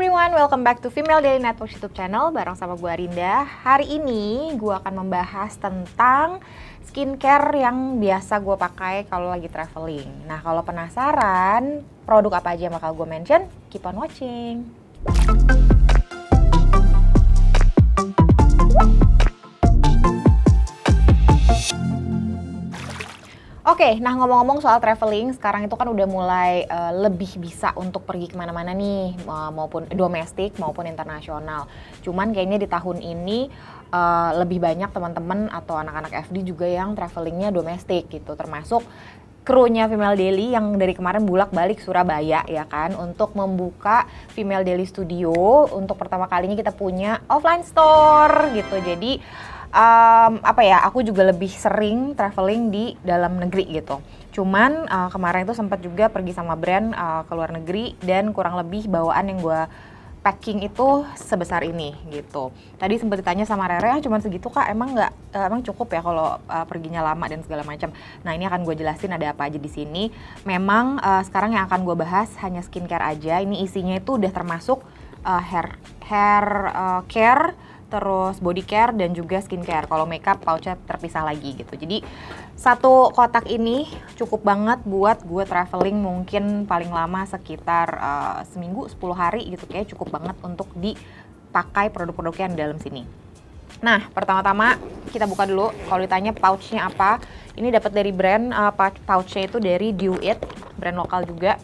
everyone, welcome back to Female Daily Network YouTube channel bareng sama gue Arinda. Hari ini gue akan membahas tentang skincare yang biasa gue pakai kalau lagi traveling. Nah, kalau penasaran produk apa aja yang bakal gue mention, keep on watching. Oke, nah ngomong-ngomong soal traveling, sekarang itu kan udah mulai lebih bisa untuk pergi kemana-mana nih, maupun domestik maupun internasional. Cuman kayaknya di tahun ini lebih banyak teman-teman atau anak-anak FD juga yang travelingnya domestik gitu, termasuk krunya Female Daily yang dari kemarin bolak-balik Surabaya ya kan, untuk membuka Female Daily Studio. Untuk pertama kalinya kita punya offline store gitu, jadi aku juga lebih sering traveling di dalam negeri gitu. Cuman kemarin itu sempat juga pergi sama brand ke luar negeri dan kurang lebih bawaan yang gue packing itu sebesar ini gitu. Tadi sempat ditanya sama Rere, cuman segitu kak, emang cukup ya kalau perginya lama dan segala macam. Nah, ini akan gue jelasin ada apa aja di sini. Memang sekarang yang akan gue bahas hanya skincare aja. Ini isinya itu udah termasuk hair care, terus body care dan juga skincare. Kalau makeup pouchnya terpisah lagi gitu. Jadi satu kotak ini cukup banget buat gue traveling mungkin paling lama sekitar seminggu 10 hari gitu, kayak cukup banget untuk dipakai produk-produknya yang di dalam sini. Nah, pertama-tama kita buka dulu. Kalau ditanya pouchnya apa, ini dapat dari brand pouchnya itu dari Do It, brand lokal juga.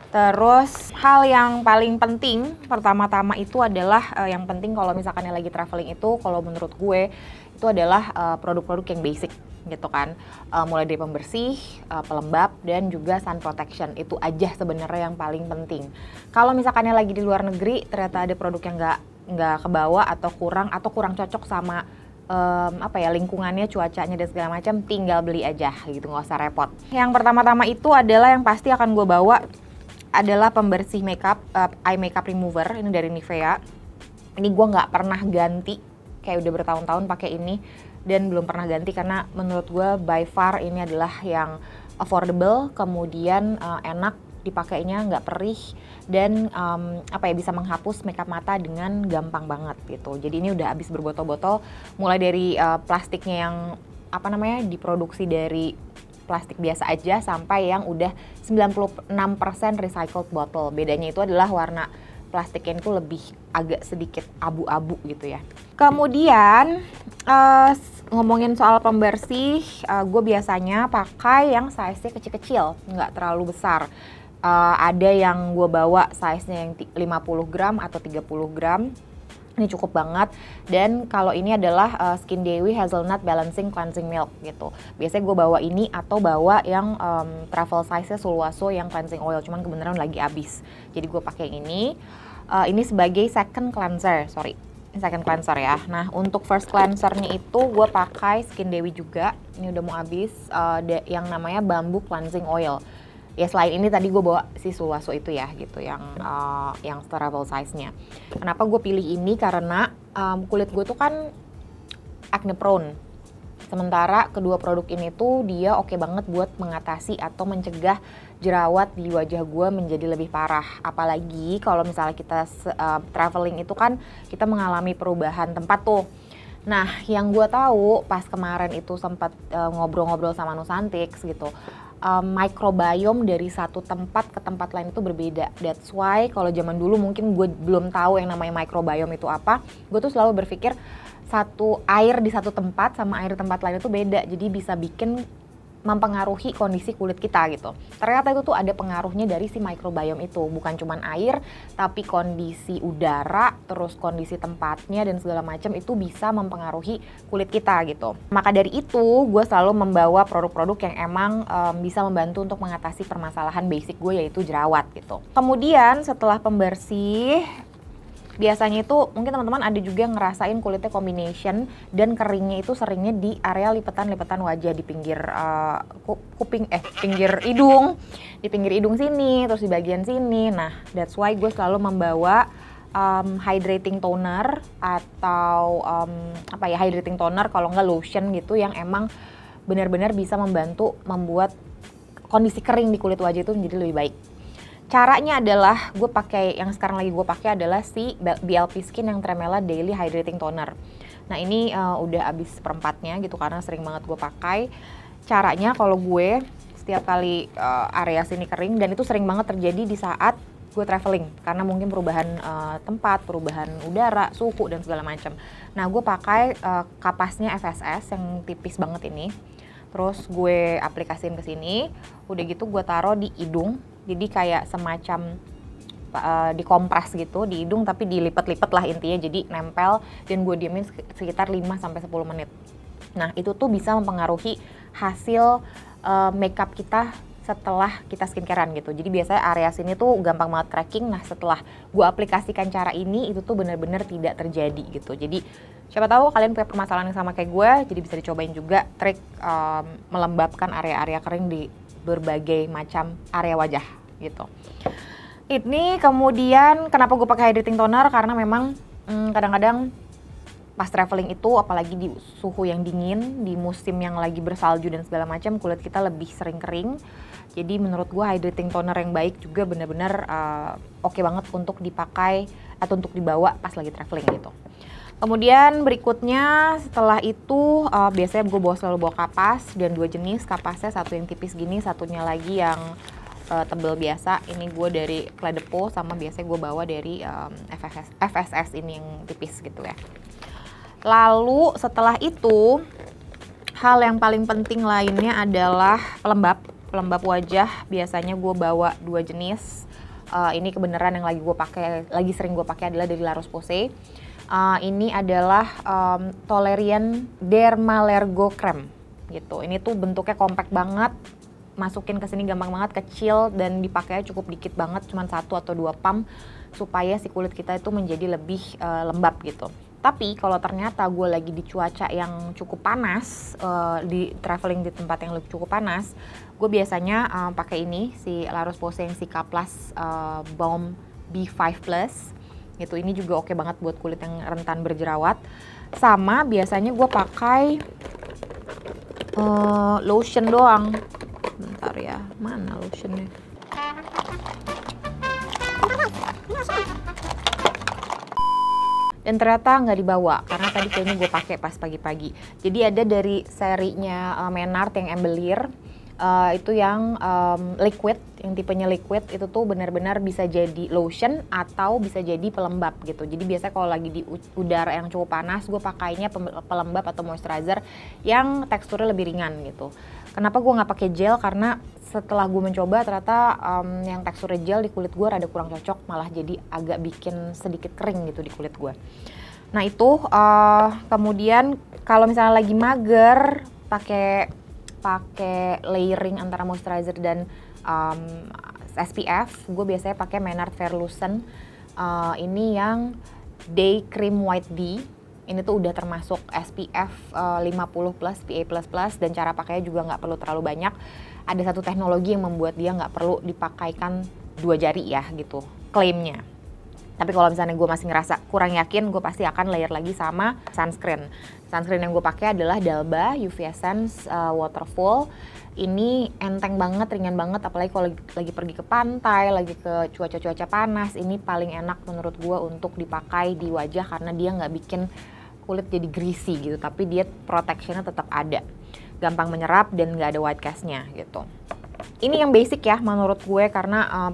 Terus hal yang paling penting pertama-tama itu adalah yang penting kalau misalkan lagi traveling itu, kalau menurut gue itu adalah produk-produk yang basic gitu kan, mulai dari pembersih, pelembab dan juga sun protection. Itu aja sebenarnya yang paling penting. Kalau misalkan lagi di luar negeri ternyata ada produk yang nggak kebawa atau kurang cocok sama lingkungannya, cuacanya dan segala macam, tinggal beli aja gitu, nggak usah repot. Yang pertama-tama itu adalah yang pasti akan gue bawa adalah pembersih makeup, eye makeup remover. Ini dari Nivea. Ini gue nggak pernah ganti, kayak udah bertahun-tahun pakai ini dan belum pernah ganti karena menurut gue by far ini adalah yang affordable, kemudian enak dipakainya, nggak perih dan bisa menghapus makeup mata dengan gampang banget gitu. Jadi ini udah habis berbotol-botol, mulai dari plastiknya yang diproduksi dari plastik biasa aja sampai yang udah 96% recycled bottle. Bedanya itu adalah warna plastiknya itu lebih agak sedikit abu-abu gitu ya. Kemudian ngomongin soal pembersih, gue biasanya pakai yang size-nya kecil-kecil, nggak terlalu besar. Ada yang gue bawa size-nya yang 50 gram atau 30 gram. Ini cukup banget. Dan kalau ini adalah Skin Dewi Hazelnut Balancing Cleansing Milk gitu. Biasanya gue bawa ini atau bawa yang travel size-nya Sulwaso yang cleansing oil, cuman kebenaran lagi habis. Jadi gue pakai yang ini. Ini sebagai second cleanser, second cleanser ya. Nah, untuk first cleansernya itu gue pakai Skin Dewi juga. Ini udah mau habis, yang namanya Bamboo Cleansing Oil. Ya selain ini tadi gue bawa si Sulwaso itu ya gitu, yang travel size-nya. Kenapa gue pilih ini? Karena kulit gue tuh kan acne prone. Sementara kedua produk ini tuh dia oke banget buat mengatasi atau mencegah jerawat di wajah gue menjadi lebih parah. Apalagi kalau misalnya kita traveling itu kan kita mengalami perubahan tempat tuh. Nah, yang gue tahu pas kemarin itu sempat ngobrol-ngobrol sama Nusantix gitu, microbiome dari satu tempat ke tempat lain itu berbeda. That's why kalau zaman dulu mungkin gue belum tahu yang namanya microbiome itu apa. Gue tuh selalu berpikir air di satu tempat sama air di tempat lain itu beda. Jadi bisa bikin mempengaruhi kondisi kulit kita gitu. Ternyata itu tuh ada pengaruhnya dari si microbiome itu. Bukan cuma air, tapi kondisi udara, terus kondisi tempatnya dan segala macam itu bisa mempengaruhi kulit kita gitu. Maka dari itu, gue selalu membawa produk-produk yang emang bisa membantu untuk mengatasi permasalahan basic gue, yaitu jerawat gitu. Kemudian setelah pembersih, biasanya itu mungkin teman-teman ada juga yang ngerasain kulitnya combination dan keringnya itu seringnya di area lipetan-lipetan wajah di pinggir pinggir hidung, di pinggir hidung sini, terus di bagian sini. Nah, that's why gue selalu membawa hydrating toner atau hydrating toner, kalau nggak lotion gitu, yang emang benar-benar bisa membantu membuat kondisi kering di kulit wajah itu menjadi lebih baik. Caranya adalah gue pakai yang sekarang lagi gue pakai adalah si BLP Skin yang Tremella Daily Hydrating Toner. Nah ini udah habis seperempatnya gitu karena sering banget gue pakai. Caranya kalau gue setiap kali area sini kering, dan itu sering banget terjadi di saat gue traveling karena mungkin perubahan tempat, perubahan udara, suhu dan segala macam. Nah gue pakai kapasnya FSS yang tipis banget ini. Terus gue aplikasiin ke sini, udah gitu gue taruh di hidung. Jadi kayak semacam dikompres gitu di hidung, tapi dilipat-lipat lah intinya, jadi nempel, dan gue diemin sekitar 5-10 menit. Nah itu tuh bisa mempengaruhi hasil makeup kita setelah kita skincarean gitu. Jadi biasanya area sini tuh gampang banget cracking. Nah setelah gue aplikasikan cara ini, itu tuh benar-benar tidak terjadi gitu. Jadi siapa tahu kalian punya permasalahan yang sama kayak gue, jadi bisa dicobain juga trik melembabkan area-area kering di berbagai macam area wajah gitu. Ini kemudian kenapa gue pakai hydrating toner, karena memang kadang-kadang pas traveling itu, apalagi di suhu yang dingin, di musim yang lagi bersalju dan segala macam, kulit kita lebih sering kering. Jadi menurut gue hydrating toner yang baik juga benar-benar oke banget untuk dipakai atau untuk dibawa pas lagi traveling gitu. Kemudian berikutnya setelah itu biasanya gue selalu bawa kapas, dan 2 jenis kapasnya, satu yang tipis gini, satunya lagi yang tebel biasa. Ini gue dari Clé de Peau, sama biasanya gue bawa dari FSS ini yang tipis gitu ya. Lalu setelah itu hal yang paling penting lainnya adalah pelembab wajah. Biasanya gue bawa 2 jenis. Ini kebenaran yang lagi sering gue pakai adalah dari La Roche-Posay. Ini adalah Tolerian Dermalergo Cream gitu. Ini tuh bentuknya compact banget, masukin ke sini gampang banget, kecil, dan dipakainya cukup dikit banget, cuma 1 atau 2 pump, supaya si kulit kita itu menjadi lebih lembab gitu. Tapi kalau ternyata gue lagi di cuaca yang cukup panas, di traveling di tempat yang lebih cukup panas, gue biasanya pakai ini, si La Roche-Posay yang Cica Plus Balm B5 Plus gitu. Ini juga oke banget buat kulit yang rentan berjerawat. Sama biasanya gue pakai lotion doang. Bentar ya, mana lotionnya? Dan ternyata nggak dibawa karena tadi kayaknya gue pakai pas pagi-pagi. Jadi ada dari serinya Menard yang Embellir. Itu yang liquid, yang tipenya liquid, itu tuh benar-benar bisa jadi lotion atau bisa jadi pelembab gitu. Jadi biasanya kalau lagi di udara yang cukup panas, gue pakainya pelembab atau moisturizer yang teksturnya lebih ringan gitu. Kenapa gue nggak pakai gel? Karena setelah gue mencoba ternyata yang teksturnya gel di kulit gue rada kurang cocok, malah jadi agak bikin sedikit kering gitu di kulit gue. Nah itu kemudian kalau misalnya lagi mager, pakai layering antara moisturizer dan SPF, gue biasanya pakai Menard Verlucent. Ini yang Day Cream White D. Ini tuh udah termasuk SPF 50+, PA++, dan cara pakainya juga nggak perlu terlalu banyak. Ada satu teknologi yang membuat dia nggak perlu dipakaikan 2 jari ya gitu, klaimnya. Tapi kalau misalnya gue masih ngerasa kurang yakin, gue pasti akan layer lagi sama sunscreen. Sunscreen yang gue pakai adalah Dalba UV Essence Waterfall. Ini enteng banget, ringan banget, apalagi kalau lagi pergi ke pantai, lagi ke cuaca-cuaca panas. Ini paling enak menurut gue untuk dipakai di wajah karena dia nggak bikin kulit jadi greasy gitu, tapi dia protectionnya tetap ada. Gampang menyerap dan nggak ada white cast-nya gitu. Ini yang basic ya menurut gue, karena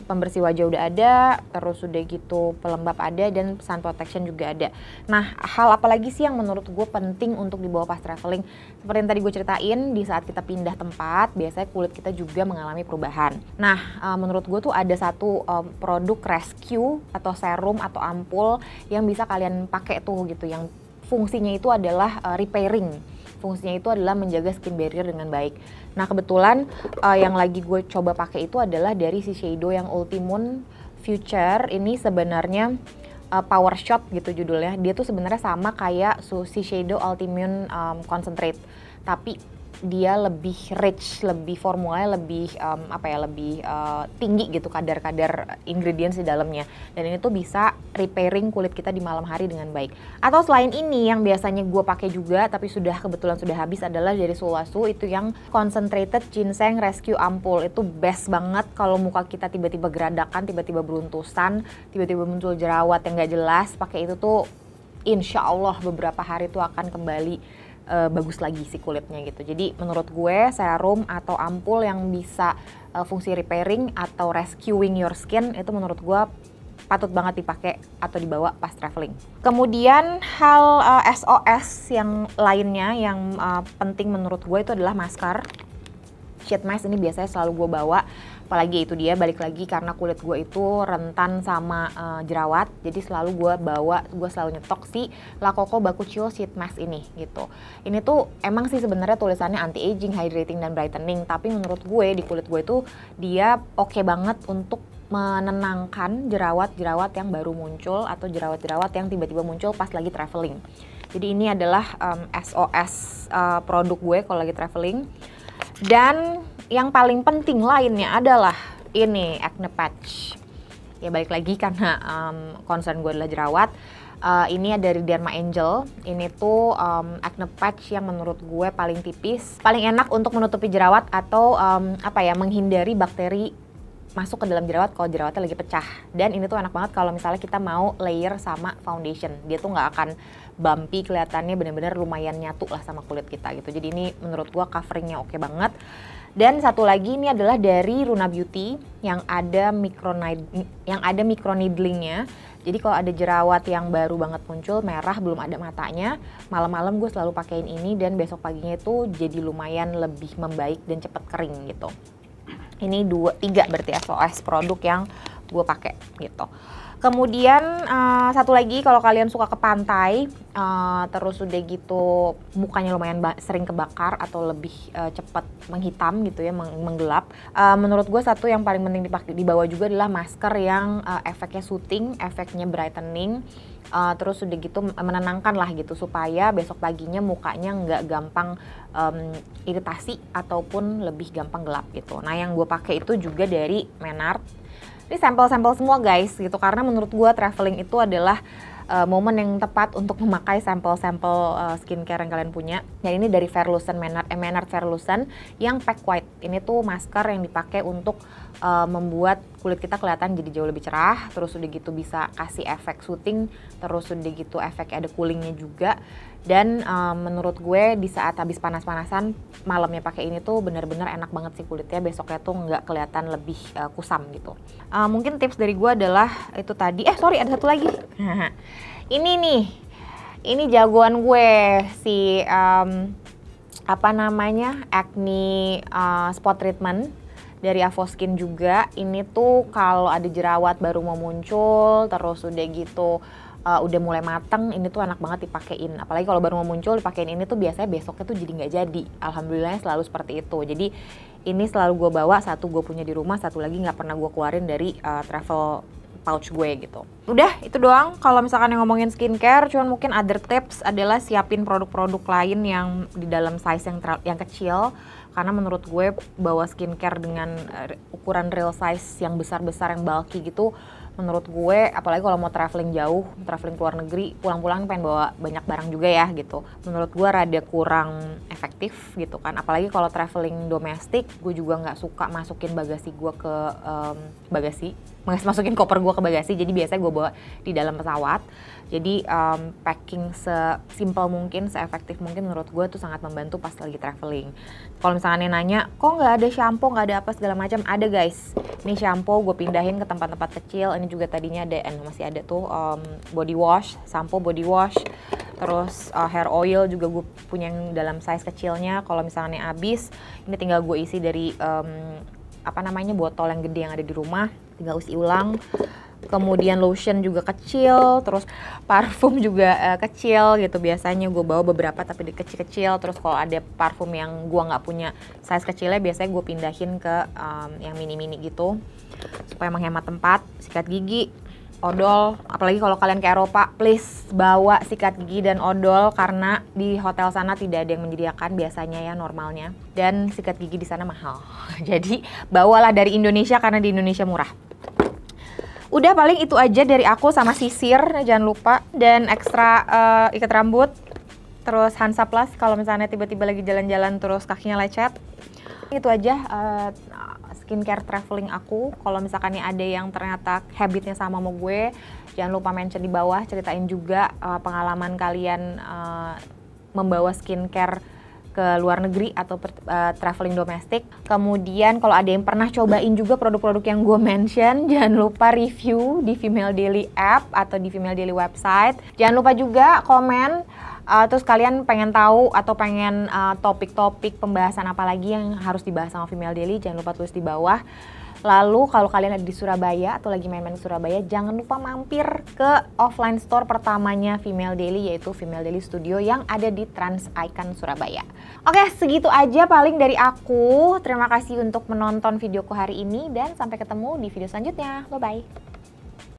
pembersih wajah udah ada, terus udah gitu pelembab ada, dan sun protection juga ada. Nah, hal apa lagi sih yang menurut gue penting untuk dibawa pas traveling? Seperti yang tadi gue ceritain, di saat kita pindah tempat, biasanya kulit kita juga mengalami perubahan. Nah, menurut gue tuh ada satu produk rescue atau serum atau ampul yang bisa kalian pakai tuh gitu, yang fungsinya itu adalah repairing. Fungsinya itu adalah menjaga skin barrier dengan baik. Nah kebetulan yang lagi gue coba pakai itu adalah dari Shiseido yang Ultimune Future. Ini sebenarnya Power Shot gitu judulnya. Dia tuh sebenarnya sama kayak Shiseido Ultimune Concentrate, tapi dia lebih rich, lebih formulanya lebih lebih tinggi gitu kadar-kadar ingredients di dalamnya. Dan ini tuh bisa repairing kulit kita di malam hari dengan baik. Atau selain ini yang biasanya gue pakai juga tapi kebetulan sudah habis adalah dari Sulwhasoo, itu yang concentrated ginseng rescue ampul. Itu best banget kalau muka kita tiba-tiba geradakan, tiba-tiba beruntusan, tiba-tiba muncul jerawat yang gak jelas. Pakai itu tuh insya Allah beberapa hari tuh akan kembali bagus lagi si kulitnya gitu. Jadi menurut gue serum atau ampul yang bisa fungsi repairing atau rescuing your skin itu menurut gue patut banget dipakai atau dibawa pas traveling. Kemudian hal SOS yang lainnya yang penting menurut gue itu adalah masker. Sheet mask ini biasanya selalu gue bawa, apalagi itu dia balik lagi karena kulit gue itu rentan sama jerawat, jadi selalu gue selalu nyetok si La Coco Bakuchiyo Sheet Mask ini gitu. Ini tuh emang sih sebenarnya tulisannya anti aging, hydrating dan brightening, tapi menurut gue di kulit gue itu dia oke banget untuk menenangkan jerawat-jerawat yang baru muncul atau jerawat-jerawat yang tiba-tiba muncul pas lagi traveling. Jadi ini adalah SOS produk gue kalau lagi traveling. Dan yang paling penting lainnya adalah ini acne patch. Ya balik lagi karena concern gue adalah jerawat. Ini dari Derma Angel. Ini tuh acne patch yang menurut gue paling tipis, paling enak untuk menutupi jerawat atau menghindari bakteri masuk ke dalam jerawat kalau jerawatnya lagi pecah. Dan ini tuh enak banget kalau misalnya kita mau layer sama foundation. Dia tuh nggak akan bumpy, kelihatannya bener-bener lumayan nyatu lah sama kulit kita gitu. Jadi ini menurut gua coveringnya oke banget. Dan satu lagi ini adalah dari Runa Beauty yang ada microneedlingnya. Jadi kalau ada jerawat yang baru banget muncul, merah, belum ada matanya, malam-malam gue selalu pakein ini dan besok paginya itu jadi lumayan lebih membaik dan cepet kering gitu. Ini 3 berarti SOS produk yang gue pakai gitu. Kemudian satu lagi kalau kalian suka ke pantai, terus udah gitu mukanya lumayan sering kebakar atau lebih cepat menghitam gitu ya, menggelap. Menurut gue satu yang paling penting dibawa juga adalah masker yang efeknya soothing, efeknya brightening. Terus udah gitu menenangkan lah gitu supaya besok paginya mukanya nggak gampang iritasi ataupun lebih gampang gelap gitu. Nah yang gue pakai itu juga dari Menard. Ini sampel-sampel semua guys gitu, karena menurut gue traveling itu adalah momen yang tepat untuk memakai sampel-sampel skincare yang kalian punya. Dan ini dari Fairlucent, Menard Fairlucent yang Pack White. Ini tuh masker yang dipakai untuk membuat kulit kita kelihatan jadi jauh lebih cerah. Terus udah gitu bisa kasih efek soothing, terus udah gitu efek ada coolingnya juga. Dan menurut gue di saat habis panas-panasan malamnya pakai ini tuh bener-bener enak banget sih kulitnya, besoknya tuh nggak kelihatan lebih kusam gitu. Mungkin tips dari gue adalah itu tadi, ada satu lagi. Ini nih, ini jagoan gue si acne spot treatment dari Avoskin juga. Ini tuh kalau ada jerawat baru mau muncul, terus udah gitu udah mulai mateng, ini tuh enak banget dipakein. Apalagi kalau baru mau muncul dipakein ini tuh biasanya besoknya tuh jadi nggak jadi. Alhamdulillah selalu seperti itu. Jadi ini selalu gue bawa, satu gue punya di rumah, satu lagi nggak pernah gue keluarin dari travel pouch gue gitu. Udah itu doang kalau misalkan yang ngomongin skincare. Cuman mungkin other tips adalah siapin produk-produk lain yang di dalam size yang kecil. Karena menurut gue bawa skincare dengan ukuran real size yang besar-besar, yang bulky gitu, menurut gue apalagi kalau mau traveling jauh, traveling ke luar negeri, pulang-pulang pengen bawa banyak barang juga ya gitu. Menurut gue rada kurang efektif gitu kan. Apalagi kalau traveling domestik, gue juga nggak suka masukin bagasi gue ke masukin koper gue ke bagasi. Jadi biasanya gue bawa di dalam pesawat. Jadi packing sesimpel mungkin, seefektif mungkin menurut gue tuh sangat membantu pas lagi traveling. Kalau misalnya nanya, kok nggak ada shampoo, nggak ada apa segala macam, ada guys. Ini shampoo gue pindahin ke tempat-tempat kecil. Ini juga tadinya ada, masih ada tuh body wash, sampo body wash. Terus hair oil juga gue punya yang dalam size kecilnya. Kalau misalnya habis, ini tinggal gue isi dari botol yang gede yang ada di rumah, tinggal isi ulang. Kemudian lotion juga kecil, terus parfum juga kecil gitu. Biasanya gue bawa beberapa tapi kecil-kecil. Terus kalau ada parfum yang gue nggak punya size kecilnya, biasanya gue pindahin ke yang mini-mini gitu supaya menghemat tempat. Sikat gigi, odol, apalagi kalau kalian ke Eropa, please bawa sikat gigi dan odol karena di hotel sana tidak ada yang menyediakan biasanya ya normalnya. Dan sikat gigi di sana mahal. Jadi bawalah dari Indonesia karena di Indonesia murah. Udah paling itu aja dari aku sama sisir, jangan lupa. Dan ekstra ikat rambut, terus Hansaplast kalau misalnya tiba-tiba lagi jalan-jalan terus kakinya lecet. Itu aja skincare traveling aku. Kalau misalkan nih ada yang ternyata habitnya sama gue, jangan lupa mention di bawah, ceritain juga pengalaman kalian membawa skincare ke luar negeri atau traveling domestik. Kemudian kalau ada yang pernah cobain juga produk-produk yang gue mention, jangan lupa review di Female Daily app atau di Female Daily website. Jangan lupa juga komen. Terus kalian pengen tahu atau pengen topik-topik pembahasan apa lagi yang harus dibahas sama Female Daily, jangan lupa tulis di bawah. Lalu kalau kalian ada di Surabaya atau lagi main-main ke Surabaya, jangan lupa mampir ke offline store pertamanya Female Daily, yaitu Female Daily Studio yang ada di Trans Icon Surabaya. Oke, segitu aja paling dari aku. Terima kasih untuk menonton videoku hari ini dan sampai ketemu di video selanjutnya. Bye-bye.